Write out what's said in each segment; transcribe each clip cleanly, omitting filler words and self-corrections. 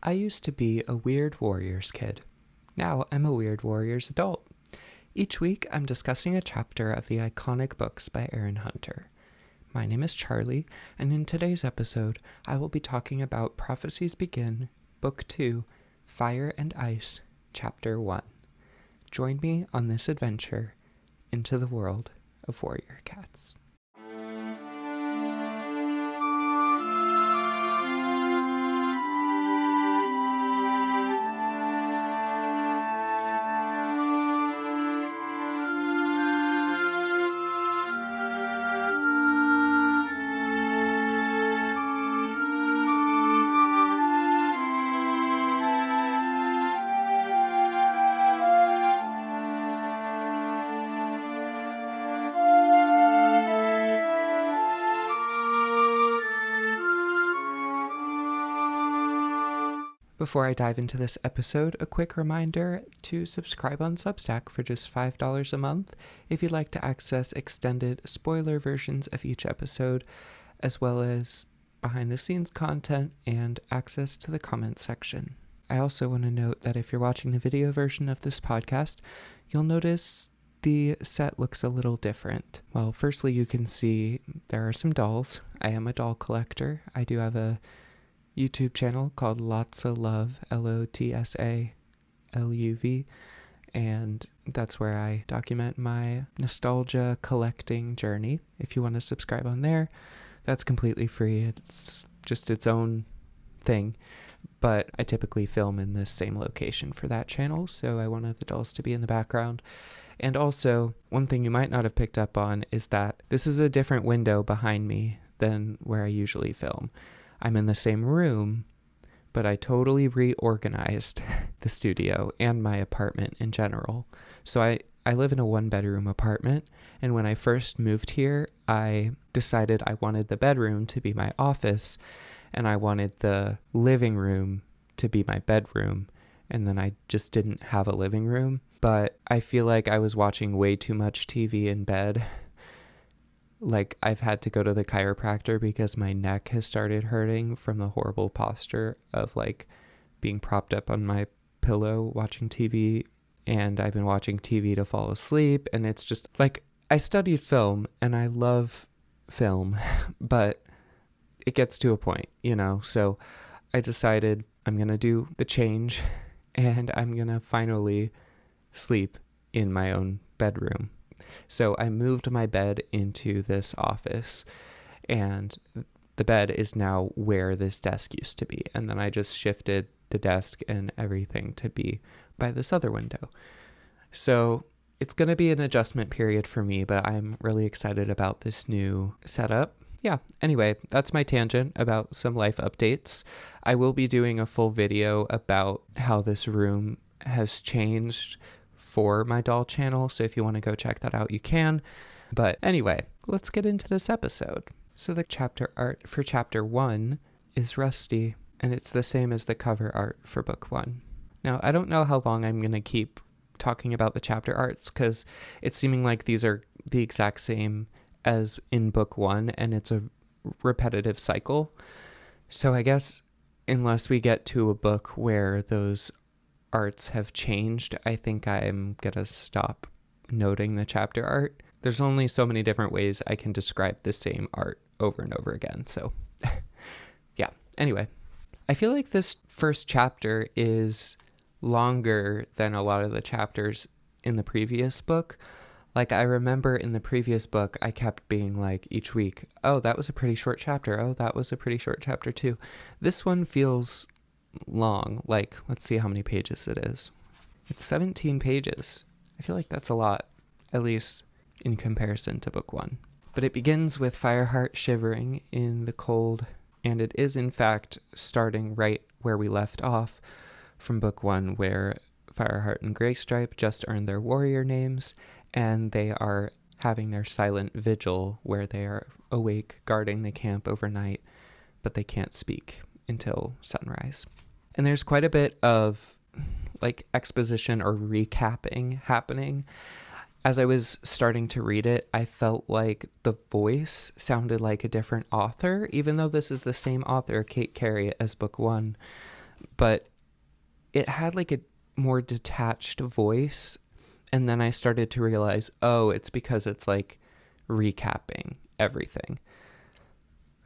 I used to be a Weird Warriors kid. Now I'm a Weird Warriors adult. Each week I'm discussing a chapter of the iconic books by Aaron Hunter. My name is Charlie, and in today's episode I will be talking about Prophecies Begin, Book 2, Fire and Ice, Chapter 1. Join me on this adventure into the world of warrior cats. Before I dive into this episode, a quick reminder to subscribe on Substack for just $5 a month if you'd like to access extended spoiler versions of each episode, as well as behind-the-scenes content and access to the comments section. I also want to note that if you're watching the video version of this podcast, you'll notice the set looks a little different. Well, firstly, you can see there are some dolls. I am a doll collector. I do have a YouTube channel called Lotsa Love, Lotsaluv, and that's where I document my nostalgia collecting journey. If you want to subscribe on there, that's completely free. It's just its own thing, but I typically film in the same location for that channel, so I wanted the dolls to be in the background. And also, one thing you might not have picked up on is that this is a different window behind me than where I usually film. I'm in the same room, but I totally reorganized the studio and my apartment in general. So I live in a one-bedroom apartment, and when I first moved here, I decided I wanted the bedroom to be my office, and I wanted the living room to be my bedroom, and then I just didn't have a living room. But I feel like I was watching way too much TV in bed. Like, I've had to go to the chiropractor because my neck has started hurting from the horrible posture of, like, being propped up on my pillow watching TV, and I've been watching TV to fall asleep, and it's just, like, I studied film, and I love film, but it gets to a point, so I decided I'm gonna do the change, and I'm gonna finally sleep in my own bedroom. So I moved my bed into this office, and the bed is now where this desk used to be. And then I just shifted the desk and everything to be by this other window. So it's going to be an adjustment period for me, but I'm really excited about this new setup. Yeah, anyway, that's my tangent about some life updates. I will be doing a full video about how this room has changed for my doll channel, so if you want to go check that out, you can. But anyway, let's get into this episode. So the chapter art for chapter 1 is Rusty, and it's the same as the cover art for book 1. Now, I don't know how long I'm going to keep talking about the chapter arts, because it's seeming like these are the exact same as in book 1, and it's a repetitive cycle. So I guess unless we get to a book where those arts have changed, I think I'm gonna stop noting the chapter art. There's only so many different ways I can describe the same art over and over again, so yeah. Anyway, I feel like this first chapter is longer than a lot of the chapters in the previous book. Like, I remember in the previous book, I kept being like each week, oh, that was a pretty short chapter. Oh, that was a pretty short chapter too. This one feels long. Like, let's see how many pages it is. It's 17 pages. I feel like that's a lot, at least in comparison to book 1. But it begins with Fireheart shivering in the cold, and it is in fact starting right where we left off from book 1, where Fireheart and Graystripe just earned their warrior names, and they are having their silent vigil where they are awake guarding the camp overnight, but they can't speak until sunrise. And there's quite a bit of like exposition or recapping happening. As I was starting to read it, I felt like the voice sounded like a different author, even though this is the same author, Kate Cary, as book 1. but it had like a more detached voice. And then I started to realize, oh, it's because it's like recapping everything.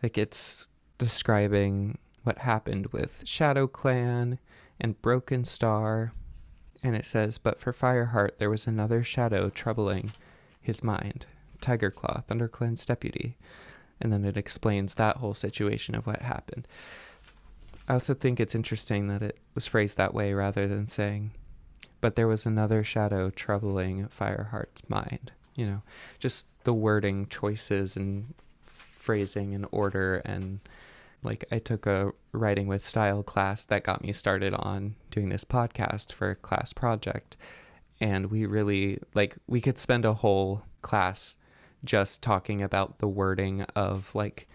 Like it's describing what happened with Shadow Clan and Broken Star. And it says, but for Fireheart, there was another shadow troubling his mind. Tiger Claw, ThunderClan's deputy. And then it explains that whole situation of what happened. I also think it's interesting that it was phrased that way rather than saying, but there was another shadow troubling Fireheart's mind. You know, just the wording choices and phrasing and order. And like I took a writing with style class that got me started on doing this podcast for a class project. And we really, like, we could spend a whole class just talking about the wording of like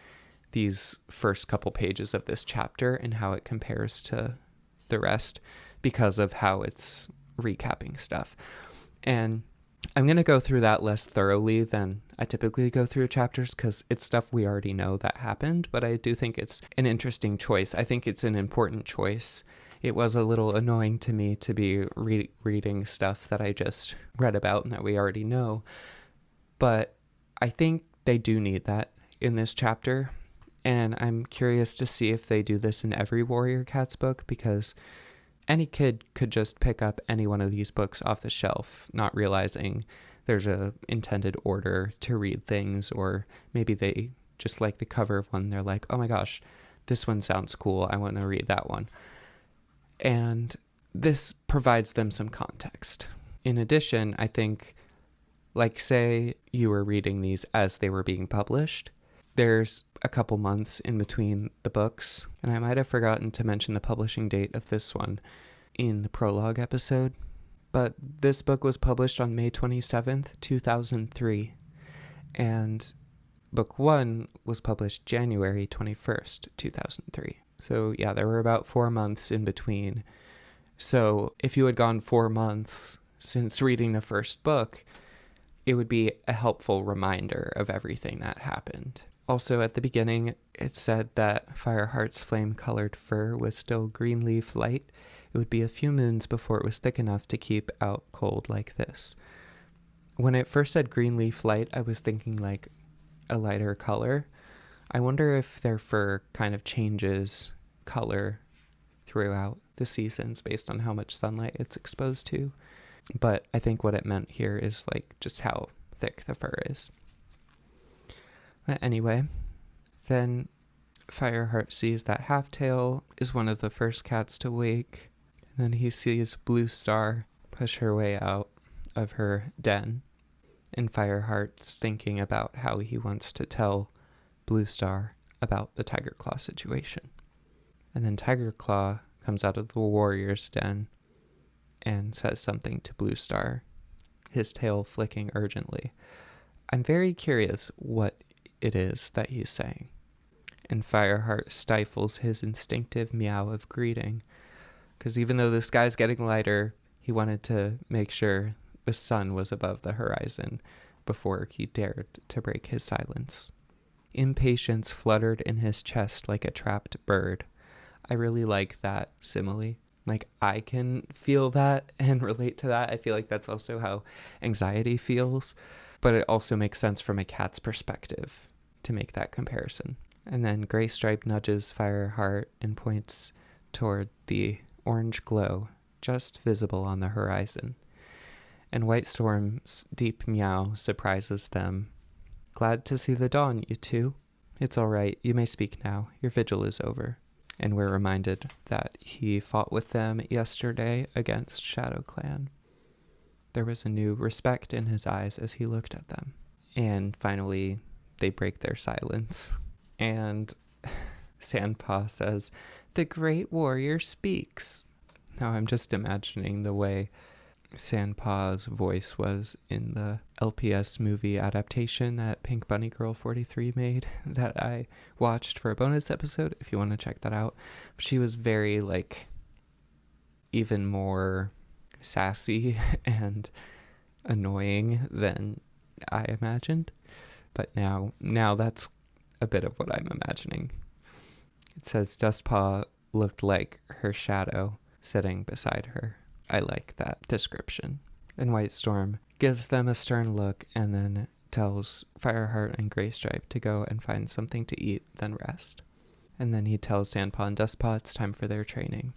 these first couple pages of this chapter and how it compares to the rest because of how it's recapping stuff. And I'm going to go through that less thoroughly than I typically go through chapters because it's stuff we already know that happened, but I do think it's an interesting choice. I think it's an important choice. It was a little annoying to me to be reading stuff that I just read about and that we already know, but I think they do need that in this chapter, and I'm curious to see if they do this in every Warrior Cats book, because any kid could just pick up any one of these books off the shelf, not realizing there's a intended order to read things, or maybe they just like the cover of one. They're like, oh my gosh, this one sounds cool. I want to read that one. And this provides them some context. In addition, I think, like say you were reading these as they were being published, there's a couple months in between the books, and I might have forgotten to mention the publishing date of this one in the prologue episode, but this book was published on May 27th, 2003, and book 1 was published January 21st, 2003. So yeah, there were about 4 months in between. So if you had gone 4 months since reading the first book, it would be a helpful reminder of everything that happened. Also, at the beginning, it said that Fireheart's flame-colored fur was still green-leaf light. It would be a few moons before it was thick enough to keep out cold like this. When it first said green-leaf light, I was thinking like a lighter color. I wonder if their fur kind of changes color throughout the seasons based on how much sunlight it's exposed to. But I think what it meant here is like just how thick the fur is. But anyway, then Fireheart sees that Halftail is one of the first cats to wake. And then he sees Blue Star push her way out of her den. And Fireheart's thinking about how he wants to tell Blue Star about the Tiger Claw situation. And then Tiger Claw comes out of the warrior's den and says something to Blue Star, his tail flicking urgently. I'm very curious what it is that he's saying. And Fireheart stifles his instinctive meow of greeting, because even though the sky's getting lighter, he wanted to make sure the sun was above the horizon before he dared to break his silence. Impatience fluttered in his chest like a trapped bird. I really like that simile. Like, I can feel that and relate to that. I feel like that's also how anxiety feels, but it also makes sense from a cat's perspective to make that comparison. And then Gray Stripe nudges Fireheart and points toward the orange glow just visible on the horizon. And White Storm's deep meow surprises them. Glad to see the dawn, you two. It's all right. You may speak now. Your vigil is over. And we're reminded that he fought with them yesterday against Shadow Clan. There was a new respect in his eyes as he looked at them. And finally, they break their silence. And Sandpaw says, "The great warrior speaks." Now I'm just imagining the way Sandpaw's voice was in the LPS movie adaptation that Pink Bunny Girl 43 made that I watched for a bonus episode, if you want to check that out. She was very, like, even more sassy and annoying than I imagined. But now that's a bit of what I'm imagining. It says Dustpaw looked like her shadow sitting beside her. I like that description. And White Storm gives them a stern look and then tells Fireheart and Graystripe to go and find something to eat, then rest. And then he tells Sandpaw and Dustpaw it's time for their training.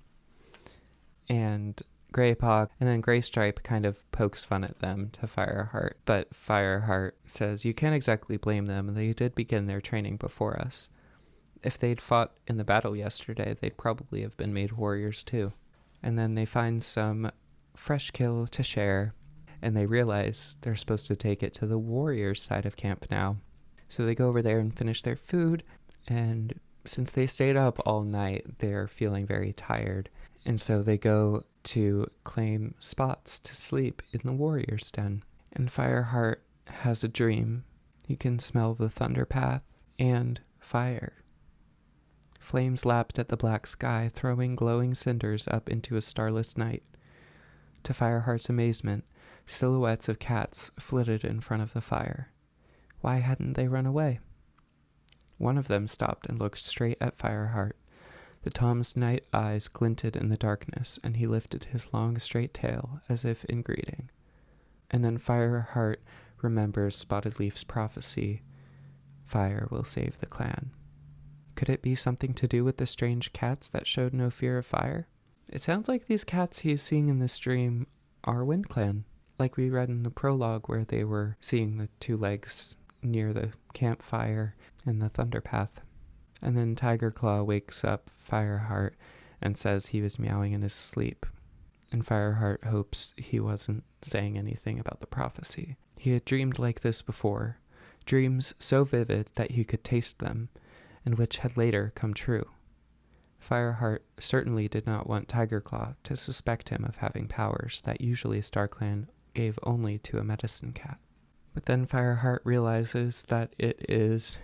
And Graypaw and then Graystripe kind of pokes fun at them to Fireheart, but Fireheart says you can't exactly blame them. They did begin their training before us. If they'd fought in the battle yesterday, they'd probably have been made warriors too. And then they find some fresh kill to share, and they realize they're supposed to take it to the warriors' side of camp now. So they go over there and finish their food, and since they stayed up all night, they're feeling very tired. And so they go to claim spots to sleep in the warrior's den. And Fireheart has a dream. He can smell the thunder path and fire. Flames lapped at the black sky, throwing glowing cinders up into a starless night. To Fireheart's amazement, silhouettes of cats flitted in front of the fire. Why hadn't they run away? One of them stopped and looked straight at Fireheart. The Tom's night eyes glinted in the darkness, and he lifted his long straight tail as if in greeting. And then Fireheart remembers Spotted Leaf's prophecy, fire will save the clan. Could it be something to do with the strange cats that showed no fear of fire? It sounds like these cats he's seeing in this dream are Wind Clan, like we read in the prologue where they were seeing the two legs near the campfire in the Thunder Path. And then Tiger Claw wakes up Fireheart and says he was meowing in his sleep. And Fireheart hopes he wasn't saying anything about the prophecy. He had dreamed like this before, dreams so vivid that he could taste them, and which had later come true. Fireheart certainly did not want Tiger Claw to suspect him of having powers that usually StarClan gave only to a medicine cat. But then Fireheart realizes that it is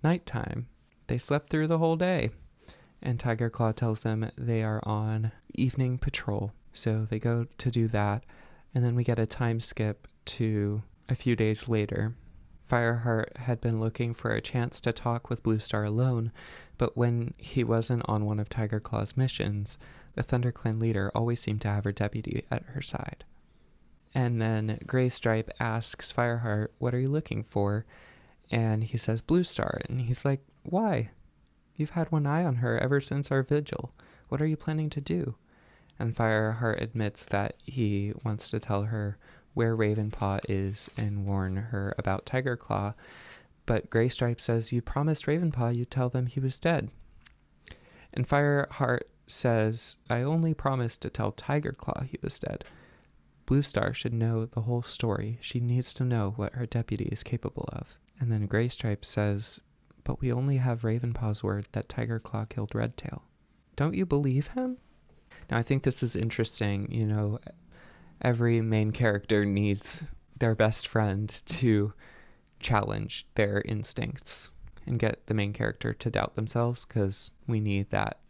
nighttime. They slept through the whole day. And Tiger Claw tells them they are on evening patrol. So they go to do that. And then we get a time skip to a few days later. Fireheart had been looking for a chance to talk with Bluestar alone, but when he wasn't on one of Tiger Claw's missions, the ThunderClan leader always seemed to have her deputy at her side. And then Graystripe asks Fireheart, what are you looking for? And he says Bluestar, and he's like, why? You've had one eye on her ever since our vigil. What are you planning to do? And Fireheart admits that he wants to tell her where Ravenpaw is and warn her about Tiger Claw, but Graystripe says, you promised Ravenpaw you'd tell them he was dead. And Fireheart says, I only promised to tell Tiger Claw he was dead. Bluestar should know the whole story. She needs to know what her deputy is capable of. And then Graystripe says, but we only have Ravenpaw's word that Tiger Claw killed Redtail. Don't you believe him? Now, I think this is interesting. You know, every main character needs their best friend to challenge their instincts and get the main character to doubt themselves, because we need that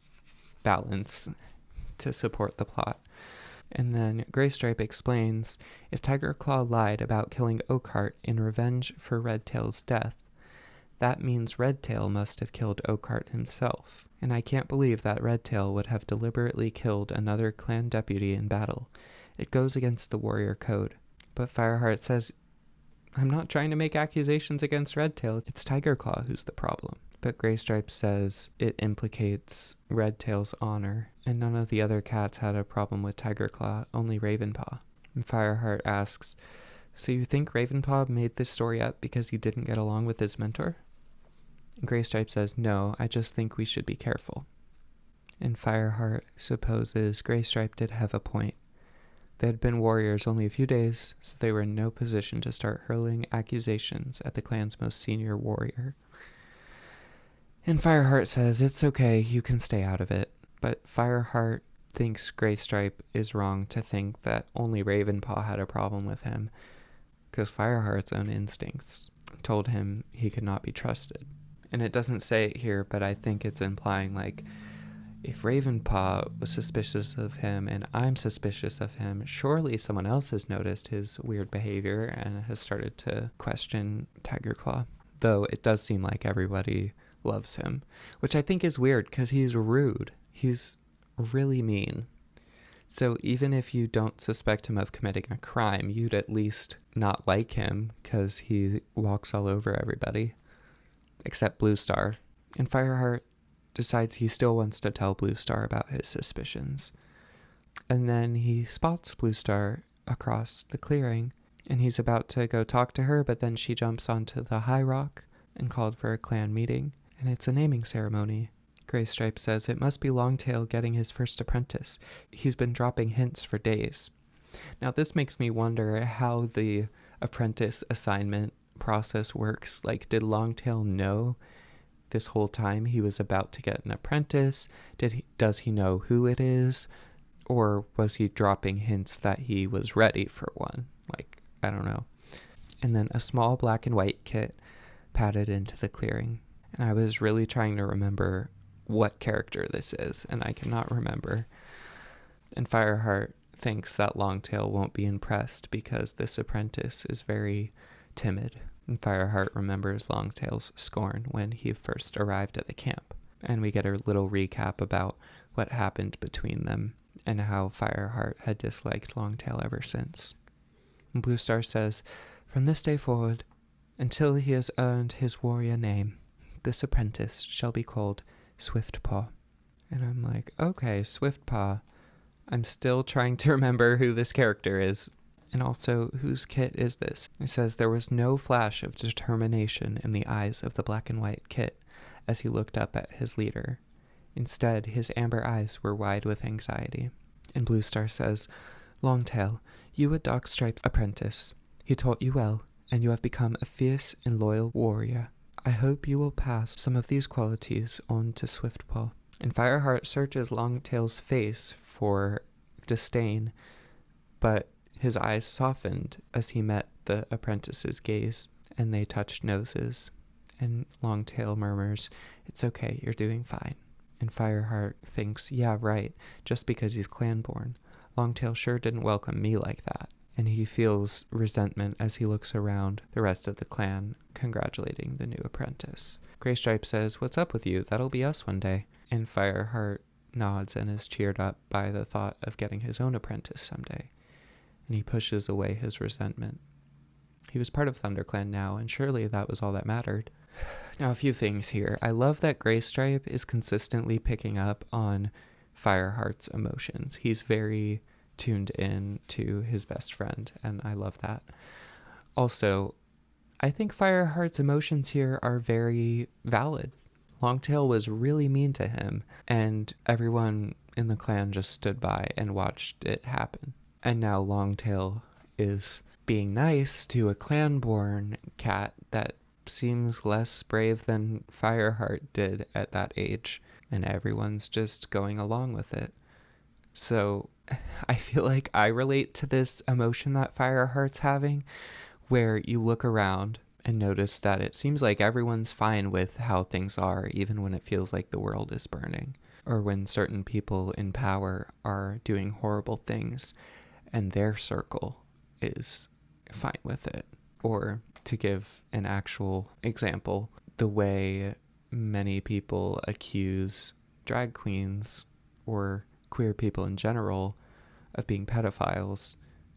balance to support the plot. And then Graystripe explains, if Tiger Claw lied about killing Oakheart in revenge for Redtail's death, that means Redtail must have killed Oakheart himself. And I can't believe that Redtail would have deliberately killed another clan deputy in battle. It goes against the warrior code. But Fireheart says, I'm not trying to make accusations against Redtail. It's Tiger Claw who's the problem. But Graystripe says it implicates Redtail's honor, and none of the other cats had a problem with Tiger Claw, only Ravenpaw. And Fireheart asks, so you think Ravenpaw made this story up because he didn't get along with his mentor? And Graystripe says, no, I just think we should be careful. And Fireheart supposes Graystripe did have a point. They had been warriors only a few days, so they were in no position to start hurling accusations at the clan's most senior warrior. And Fireheart says, it's okay, you can stay out of it. But Fireheart thinks Graystripe is wrong to think that only Ravenpaw had a problem with him, because Fireheart's own instincts told him he could not be trusted. And it doesn't say it here, but I think it's implying, like, if Ravenpaw was suspicious of him and I'm suspicious of him, surely someone else has noticed his weird behavior and has started to question Tiger Claw. Though it does seem like everybody loves him, which I think is weird because he's rude He's really mean. So even if you don't suspect him of committing a crime, you'd at least not like him because he walks all over everybody, except Blue Star. And Fireheart decides he still wants to tell Blue Star about his suspicions. And then he spots Blue Star across the clearing, and he's about to go talk to her, but then she jumps onto the high rock and called for a clan meeting, and it's a naming ceremony. Graystripe says it must be Longtail getting his first apprentice. He's been dropping hints for days. Now this makes me wonder how the apprentice assignment process works. Like, did Longtail know this whole time he was about to get an apprentice? Does he know who it is? Or was he dropping hints that he was ready for one? Like, I don't know. And then a small black and white kit padded into the clearing. And I was really trying to remember what character this is, and I cannot remember. And Fireheart thinks that Longtail won't be impressed because this apprentice is very timid. And Fireheart remembers Longtail's scorn when he first arrived at the camp. And we get a little recap about what happened between them and how Fireheart had disliked Longtail ever since. And Blue Star says, "From this day forward, until he has earned his warrior name, this apprentice shall be called Swiftpaw." And I'm like, okay, Swiftpaw. I'm still trying to remember who this character is. And also, whose kit is this? It says there was no flash of determination in the eyes of the black and white kit as he looked up at his leader. Instead, his amber eyes were wide with anxiety. And Blue Star says, "Longtail, you were Darkstripe's apprentice. He taught you well, and you have become a fierce and loyal warrior. I hope you will pass some of these qualities on to Swiftpaw." And Fireheart searches Longtail's face for disdain, but his eyes softened as he met the apprentice's gaze, and they touched noses. And Longtail murmurs, "It's okay, you're doing fine." And Fireheart thinks, yeah, right, just because he's clan-born. Longtail sure didn't welcome me like that. And he feels resentment as he looks around the rest of the clan, congratulating the new apprentice. Graystripe says, "What's up with you? That'll be us one day." And Fireheart nods and is cheered up by the thought of getting his own apprentice someday. And he pushes away his resentment. He was part of ThunderClan now, and surely that was all that mattered. Now, a few things here. I love that Graystripe is consistently picking up on Fireheart's emotions. He's very tuned in to his best friend, and I love that. Also, I think Fireheart's emotions here are very valid. Longtail was really mean to him, and everyone in the clan just stood by and watched it happen. And now Longtail is being nice to a clan-born cat that seems less brave than Fireheart did at that age, and everyone's just going along with it. So I feel like I relate to this emotion that Fireheart's having, where you look around and notice that it seems like everyone's fine with how things are, even when it feels like the world is burning, or when certain people in power are doing horrible things and their circle is fine with it. Or to give an actual example, the way many people accuse drag queens or queer people in general of being pedophiles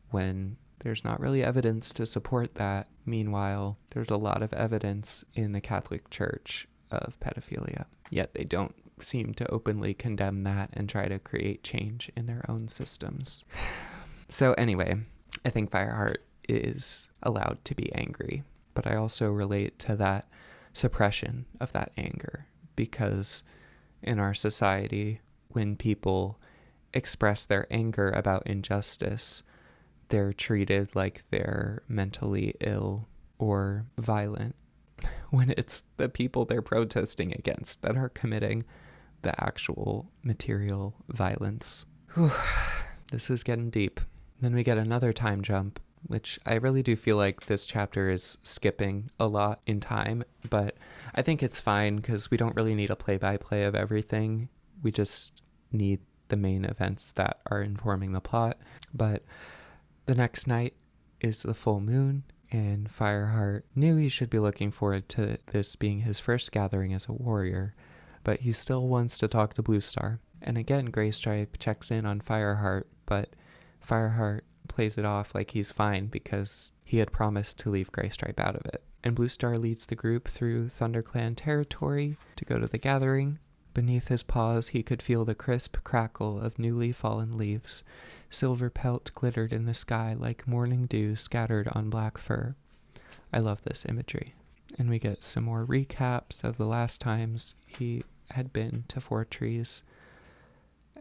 when there's not really evidence to support that. Meanwhile, there's a lot of evidence in the Catholic Church of pedophilia, yet they don't seem to openly condemn that and try to create change in their own systems. So anyway, I think Fireheart is allowed to be angry, but I also relate to that suppression of that anger, because in our society, when people express their anger about injustice, they're treated like they're mentally ill or violent, when it's the people they're protesting against that are committing the actual material violence. Whew. This is getting deep. Then we get another time jump, which I really do feel like this chapter is skipping a lot in time, but I think it's fine because we don't really need a play-by-play of everything. We just need the main events that are informing the plot. But the next night is the full moon, and Fireheart knew he should be looking forward to this being his first gathering as a warrior, but he still wants to talk to Blue Star. And again, Graystripe checks in on Fireheart, but Fireheart plays it off like he's fine because he had promised to leave Graystripe out of it. And Bluestar leads the group through ThunderClan territory to go to the gathering. Beneath his paws, he could feel the crisp crackle of newly fallen leaves. Silver pelt glittered in the sky like morning dew scattered on black fur. I love this imagery. And we get some more recaps of the last times he had been to Four Trees.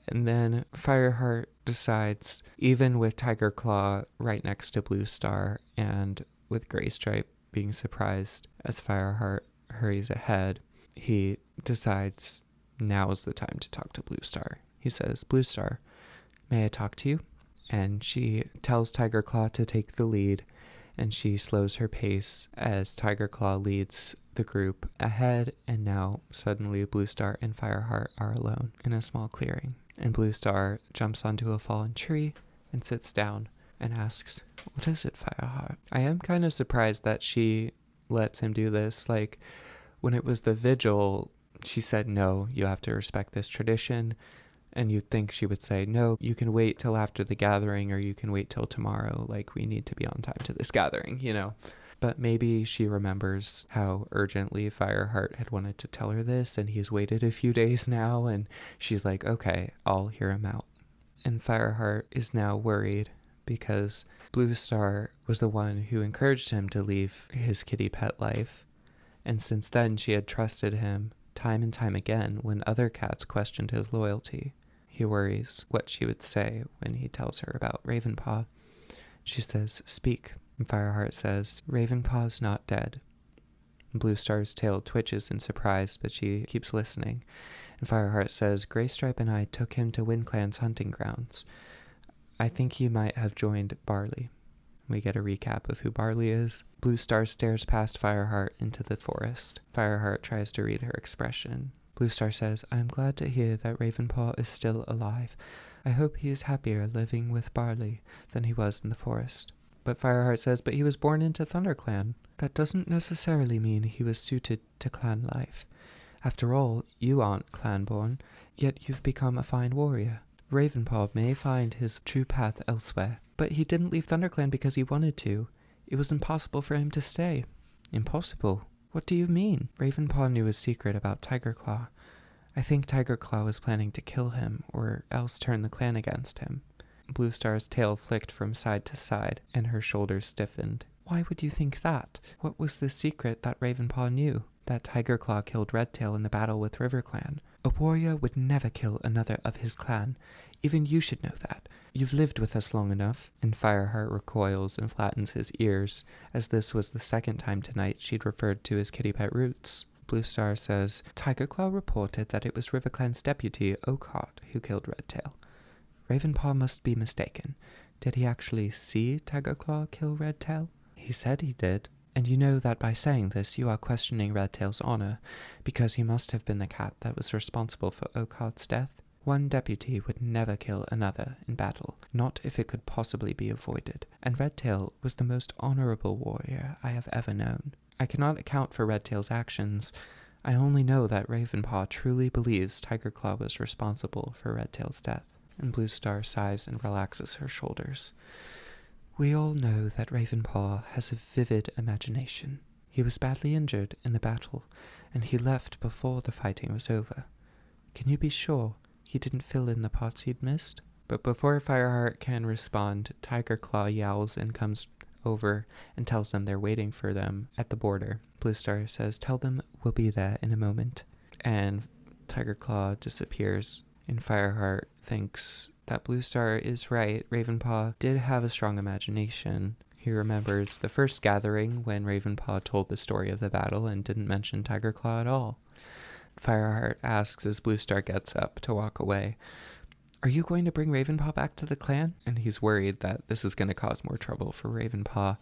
And then Fireheart decides, even with Tiger Claw right next to Bluestar and with Graystripe being surprised as Fireheart hurries ahead, he decides now is the time to talk to Bluestar. He says, "Bluestar, may I talk to you?" And she tells Tiger Claw to take the lead, and she slows her pace as Tiger Claw leads the group ahead, and now suddenly Bluestar and Fireheart are alone in a small clearing. And Bluestar jumps onto a fallen tree and sits down and asks, "What is it, Fireheart?" I am kind of surprised that she lets him do this. Like, when it was the vigil, she said, "No, you have to respect this tradition." And you'd think she would say, "No, you can wait till after the gathering, or you can wait till tomorrow. Like, we need to be on time to this gathering, you know?" But maybe she remembers how urgently Fireheart had wanted to tell her this, and he's waited a few days now, and she's like, "Okay, I'll hear him out." And Fireheart is now worried because Bluestar was the one who encouraged him to leave his kitty pet life. And since then, she had trusted him time and time again when other cats questioned his loyalty. He worries what she would say when he tells her about Ravenpaw. She says, "Speak." And Fireheart says, "Ravenpaw's not dead." Bluestar's tail twitches in surprise, but she keeps listening. And Fireheart says, "Graystripe and I took him to WindClan's hunting grounds. I think he might have joined Barley." We get a recap of who Barley is. Bluestar stares past Fireheart into the forest. Fireheart tries to read her expression. Bluestar says, "I am glad to hear that Ravenpaw is still alive. I hope he is happier living with Barley than he was in the forest." But Fireheart says, "But he was born into ThunderClan. That doesn't necessarily mean he was suited to clan life. After all, you aren't clan-born, yet you've become a fine warrior. Ravenpaw may find his true path elsewhere, but he didn't leave ThunderClan because he wanted to. It was impossible for him to stay." "Impossible? What do you mean?" "Ravenpaw knew his secret about Tiger Claw. I think Tiger Claw was planning to kill him, or else turn the clan against him." Bluestar's tail flicked from side to side, and her shoulders stiffened. "Why would you think that? What was the secret that Ravenpaw knew?" "That Tiger Claw killed Redtail in the battle with RiverClan. A warrior would never kill another of his clan. Even you should know that. You've lived with us long enough." And Fireheart recoils and flattens his ears, as this was the second time tonight she'd referred to his kitty pet Roots. Bluestar says, "Tiger Claw reported that it was RiverClan's deputy, Oakheart, who killed Redtail. Ravenpaw must be mistaken. Did he actually see Tiger Claw kill Redtail?" "He said he did. And you know that by saying this, you are questioning Redtail's honor, because he must have been the cat that was responsible for Oakheart's death. One deputy would never kill another in battle, not if it could possibly be avoided, and Redtail was the most honorable warrior I have ever known. I cannot account for Redtail's actions. I only know that Ravenpaw truly believes Tiger Claw was responsible for Redtail's death." And Bluestar sighs and relaxes her shoulders. "We all know that Ravenpaw has a vivid imagination. He was badly injured in the battle, and he left before the fighting was over. Can you be sure he didn't fill in the parts he'd missed?" But before Fireheart can respond, Tiger Claw yowls and comes over and tells them they're waiting for them at the border. Bluestar says, "Tell them we'll be there in a moment." And Tiger Claw disappears, and Fireheart thinks that Bluestar is right. Ravenpaw did have a strong imagination. He remembers the first gathering when Ravenpaw told the story of the battle and didn't mention Tiger Claw at all. Fireheart asks as Bluestar gets up to walk away, "Are you going to bring Ravenpaw back to the clan?" And he's worried that this is going to cause more trouble for Ravenpaw.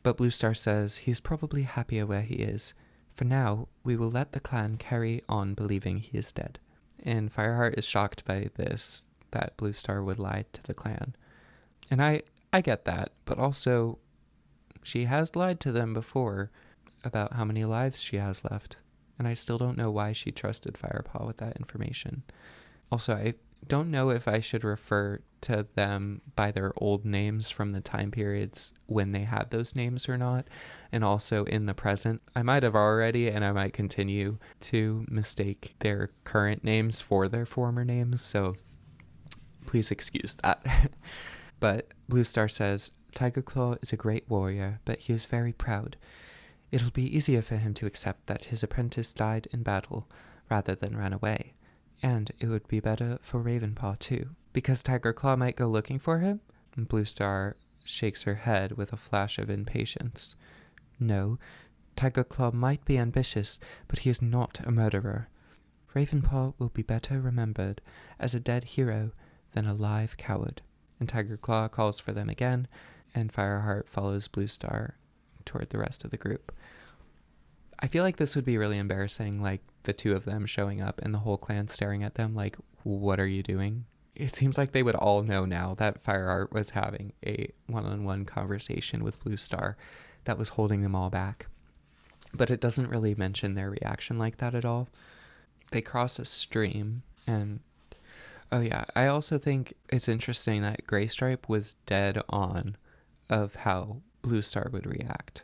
But Bluestar says he's probably happier where he is. For now, we will let the clan carry on believing he is dead. And Fireheart is shocked by this, that Bluestar would lie to the clan. And I get that, but also she has lied to them before about how many lives she has left. And I still don't know why she trusted Firepaw with that information. Also, I don't know if I should refer to them by their old names from the time periods when they had those names or not, and also in the present. I might have already, and I might continue to mistake their current names for their former names, so please excuse that. But Bluestar says, Tiger Claw is a great warrior, but he is very proud. It'll be easier for him to accept that his apprentice died in battle rather than ran away. And it would be better for Ravenpaw too, because Tiger Claw might go looking for him? And Bluestar shakes her head with a flash of impatience. No, Tiger Claw might be ambitious, but he is not a murderer. Ravenpaw will be better remembered as a dead hero than a live coward. And Tiger Claw calls for them again, and Fireheart follows Bluestar toward the rest of the group. I feel like this would be really embarrassing, like the two of them showing up and the whole clan staring at them like, what are you doing? It seems like they would all know now that Fireheart was having a one-on-one conversation with Bluestar that was holding them all back. But it doesn't really mention their reaction like that at all. They cross a stream, and oh yeah, I also think it's interesting that Graystripe was dead on of how Bluestar would react.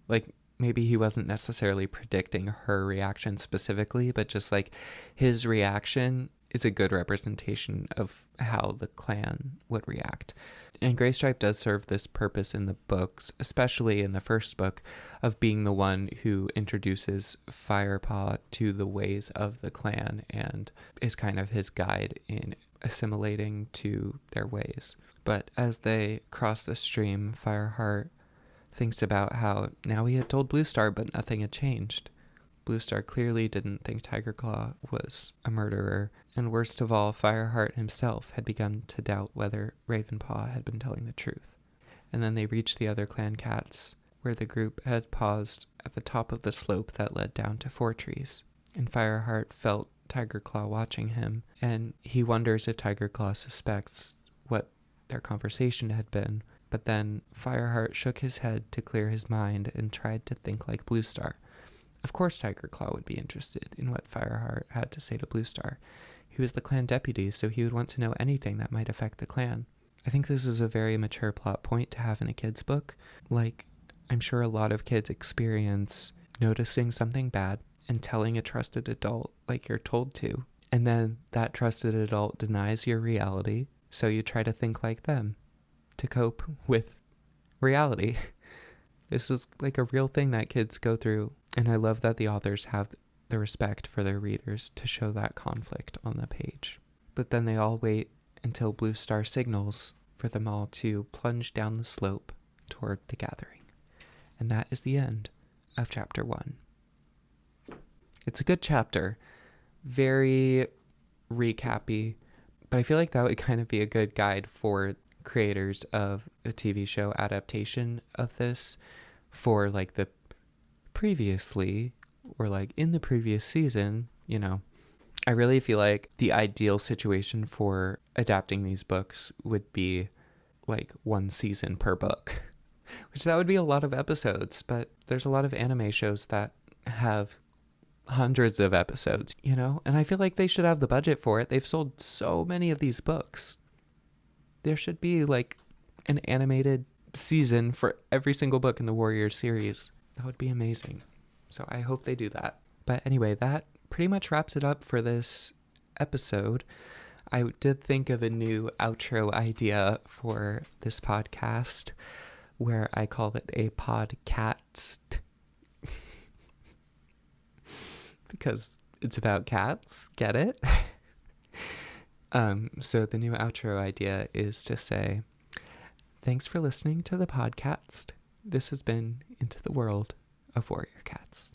Like, maybe he wasn't necessarily predicting her reaction specifically, but just like his reaction is a good representation of how the clan would react. And Graystripe does serve this purpose in the books, especially in the first book, of being the one who introduces Firepaw to the ways of the clan and is kind of his guide in assimilating to their ways. But as they cross the stream, Fireheart thinks about how now he had told Bluestar, but nothing had changed. Bluestar clearly didn't think Tiger Claw was a murderer, and worst of all, Fireheart himself had begun to doubt whether Ravenpaw had been telling the truth. And then they reached the other clan cats, where the group had paused at the top of the slope that led down to Four Trees. And Fireheart felt Tiger Claw watching him, and he wonders if Tiger Claw suspects what their conversation had been. But then Fireheart shook his head to clear his mind and tried to think like Bluestar. Of course Tiger Claw would be interested in what Fireheart had to say to Bluestar. He was the clan deputy, so he would want to know anything that might affect the clan. I think this is a very mature plot point to have in a kid's book. Like, I'm sure a lot of kids experience noticing something bad and telling a trusted adult like you're told to. And then that trusted adult denies your reality, so you try to think like them to cope with reality. This is like a real thing that kids go through, and I love that the authors have the respect for their readers to show that conflict on the page. But then they all wait until Bluestar signals for them all to plunge down the slope toward the gathering. And that is the end of chapter 1. It's a good chapter, very recappy, but I feel like that would kind of be a good guide for creators of a TV show adaptation of this for like the previously or like in the previous season, you know. I really feel like the ideal situation for adapting these books would be like one season per book, which that would be a lot of episodes, but there's a lot of anime shows that have hundreds of episodes, you know, and I feel like they should have the budget for it. They've sold so many of these books. There should be like an animated season for every single book in the Warrior series. That would be amazing. So I hope they do that. But anyway, that pretty much wraps it up for this episode. I did think of a new outro idea for this podcast where I call it a podcast because it's about cats. Get it? So the new outro idea is to say, thanks for listening to the podcast. This has been Into the World of Warrior Cats.